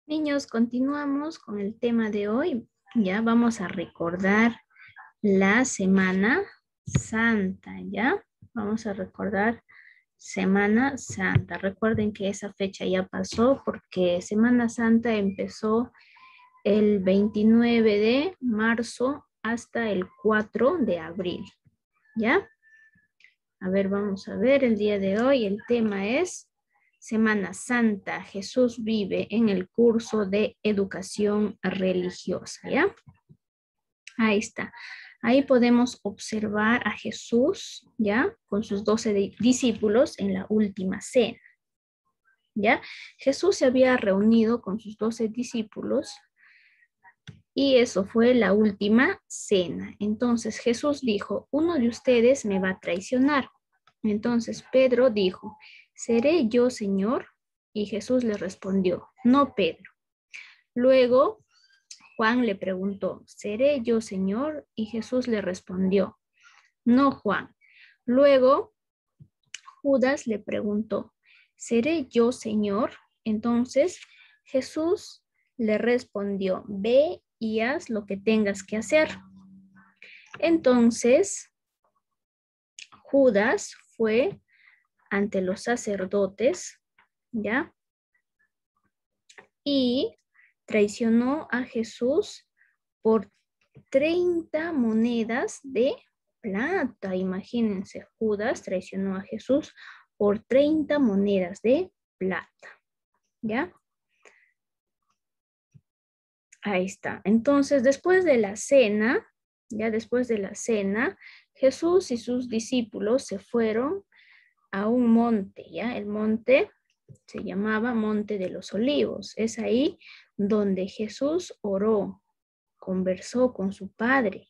Niños, continuamos con el tema de hoy. Ya vamos a recordar la Semana Santa, ¿ya? Vamos a recordar Semana Santa. Recuerden que esa fecha ya pasó porque Semana Santa empezó el 29 de marzo hasta el 4 de abril, ¿ya? A ver, vamos a ver el día de hoy. El tema es Semana Santa. Jesús vive en el curso de educación religiosa, ¿ya? Ahí está. Ahí podemos observar a Jesús, ¿ya? Con sus 12 discípulos en la última cena, ¿ya? Jesús se había reunido con sus 12 discípulos y eso fue la última cena. Entonces Jesús dijo, uno de ustedes me va a traicionar. Entonces Pedro dijo, ¿seré yo, Señor? Y Jesús le respondió, no, Pedro. Luego Juan le preguntó, ¿seré yo, Señor? Y Jesús le respondió, no, Juan. Luego Judas le preguntó, ¿seré yo, Señor? Entonces Jesús le respondió, ve y haz lo que tengas que hacer. Entonces Judas fue ante los sacerdotes, ¿ya? Y traicionó a Jesús por 30 monedas de plata. Imagínense, Judas traicionó a Jesús por 30 monedas de plata, ¿ya? Ahí está. Entonces, después de la cena, ya después de la cena, Jesús y sus discípulos se fueron a un monte, ¿ya? El monte se llamaba Monte de los Olivos. Es ahí donde Jesús oró, conversó con su Padre,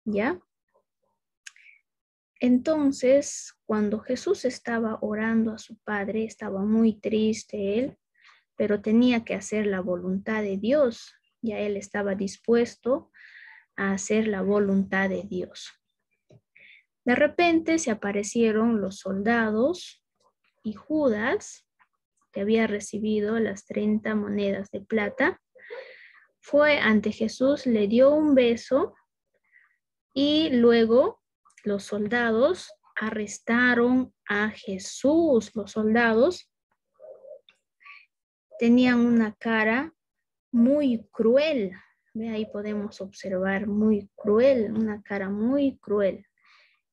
¿ya? Entonces, cuando Jesús estaba orando a su Padre, estaba muy triste él, pero tenía que hacer la voluntad de Dios. Ya él estaba dispuesto a hacer la voluntad de Dios. De repente se aparecieron los soldados y Judas, que había recibido las 30 monedas de plata, fue ante Jesús, le dio un beso y luego los soldados arrestaron a Jesús. Los soldados tenían una cara muy cruel. ¿Ve? Ahí podemos observar muy cruel, una cara muy cruel.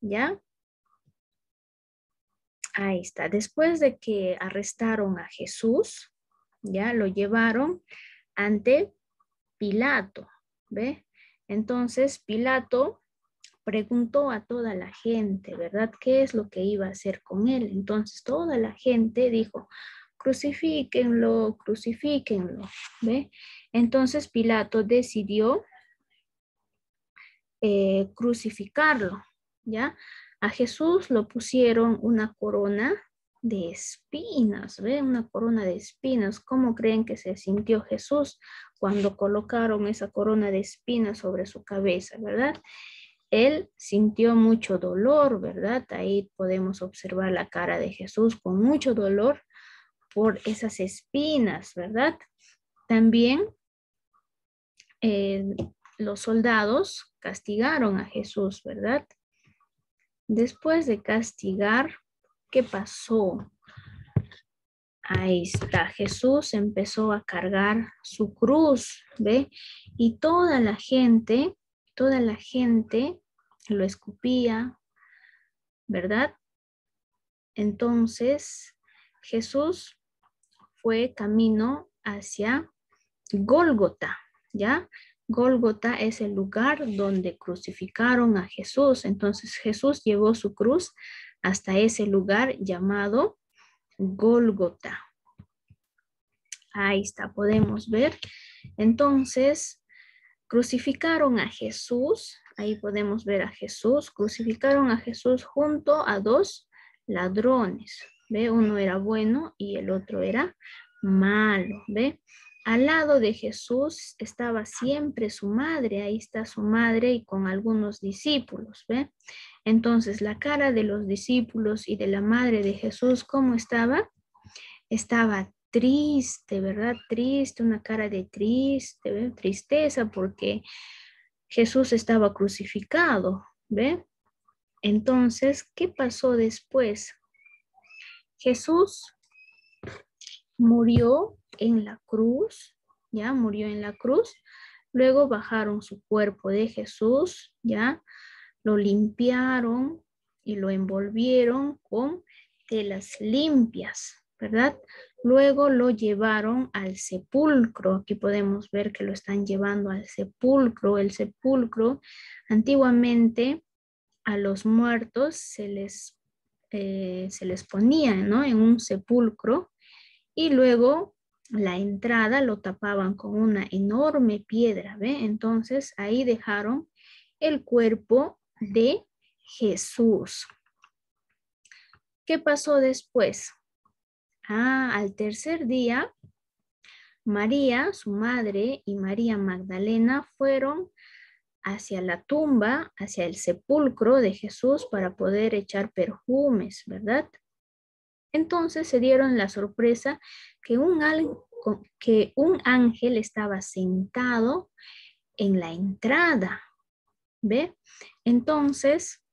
¿Ya? Ahí está. Después de que arrestaron a Jesús, ya lo llevaron ante Pilato. ¿Ve? Entonces Pilato preguntó a toda la gente, ¿verdad? ¿Qué es lo que iba a hacer con él? Entonces toda la gente dijo, crucifíquenlo, crucifíquenlo, ¿ve? Entonces Pilato decidió crucificarlo, ¿ya? A Jesús lo pusieron una corona de espinas, ¿ve? Una corona de espinas. ¿Cómo creen que se sintió Jesús cuando colocaron esa corona de espinas sobre su cabeza, verdad? Él sintió mucho dolor, ¿verdad? Ahí podemos observar la cara de Jesús con mucho dolor por esas espinas, ¿verdad? También los soldados castigaron a Jesús, ¿verdad? Después de castigar, ¿qué pasó? Ahí está, Jesús empezó a cargar su cruz, ¿ve? Y toda la gente lo escupía, ¿verdad? Entonces, Jesús fue camino hacia Gólgota, ¿ya? Gólgota es el lugar donde crucificaron a Jesús. Entonces, Jesús llevó su cruz hasta ese lugar llamado Gólgota. Ahí está, podemos ver. Entonces, crucificaron a Jesús. Ahí podemos ver a Jesús. Crucificaron a Jesús junto a dos ladrones. ¿Ve? Uno era bueno y el otro era malo. ¿Ve? Al lado de Jesús estaba siempre su madre. Ahí está su madre y con algunos discípulos. ¿Ve? Entonces, la cara de los discípulos y de la madre de Jesús, ¿cómo estaba? Estaba triste, ¿verdad? Triste, una cara de triste, ¿ve? Tristeza porque Jesús estaba crucificado, ¿ve? Entonces, ¿qué pasó después? Jesús murió en la cruz, ¿ya? Murió en la cruz. Luego bajaron su cuerpo de Jesús, ¿ya? Lo limpiaron y lo envolvieron con telas limpias, ¿verdad? Luego lo llevaron al sepulcro. Aquí podemos ver que lo están llevando al sepulcro. El sepulcro, antiguamente a los muertos se les ponía, ¿no? En un sepulcro y luego la entrada lo tapaban con una enorme piedra, ¿ve? Entonces ahí dejaron el cuerpo de Jesús. ¿Qué pasó después? Al tercer día, María, su madre, y María Magdalena fueron hacia la tumba, hacia el sepulcro de Jesús para poder echar perfumes, ¿verdad? Entonces se dieron la sorpresa que que un ángel estaba sentado en la entrada, ¿ve? Entonces,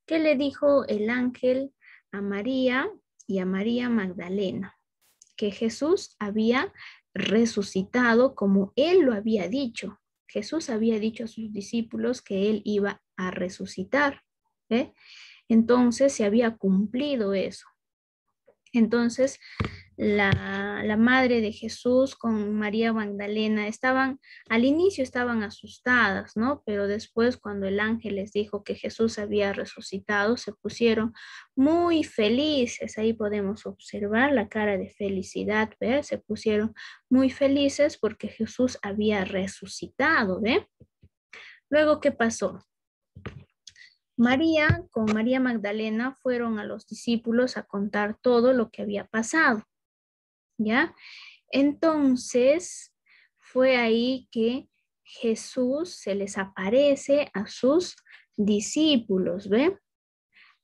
¿qué le dijo el ángel a María y a María Magdalena? Que Jesús había resucitado como él lo había dicho. Jesús había dicho a sus discípulos que él iba a resucitar, ¿ve? Entonces se había cumplido eso. Entonces, la madre de Jesús con María Magdalena al inicio estaban asustadas, ¿no? Pero después cuando el ángel les dijo que Jesús había resucitado, se pusieron muy felices. Ahí podemos observar la cara de felicidad, ¿ve? Se pusieron muy felices porque Jesús había resucitado, ¿ve? Luego, ¿qué pasó? María con María Magdalena fueron a los discípulos a contar todo lo que había pasado, ¿ya? Entonces fue ahí que Jesús se les aparece a sus discípulos, ¿ve?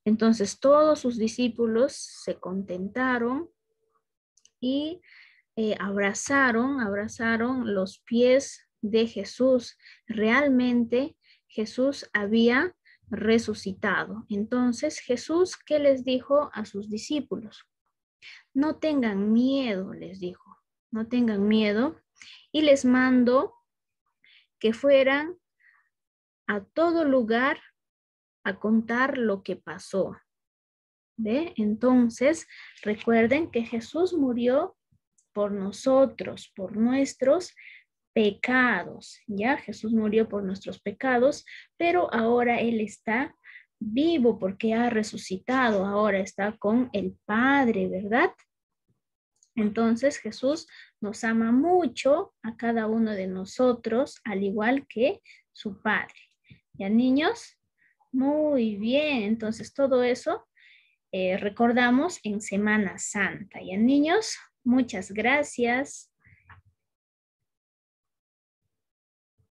Entonces todos sus discípulos se contentaron y abrazaron los pies de Jesús. Realmente Jesús había resucitado. Entonces Jesús, ¿qué les dijo a sus discípulos? No tengan miedo, les dijo, no tengan miedo. Y les mandó que fueran a todo lugar a contar lo que pasó. ¿Ve? Entonces, recuerden que Jesús murió por nosotros, por nuestros pecados, ¿ya? Jesús murió por nuestros pecados, pero ahora Él está vivo porque ha resucitado, ahora está con el Padre, ¿verdad? Entonces Jesús nos ama mucho a cada uno de nosotros, al igual que su Padre. ¿Ya, niños? Muy bien, entonces todo eso recordamos en Semana Santa. ¿Ya, niños? Muchas gracias.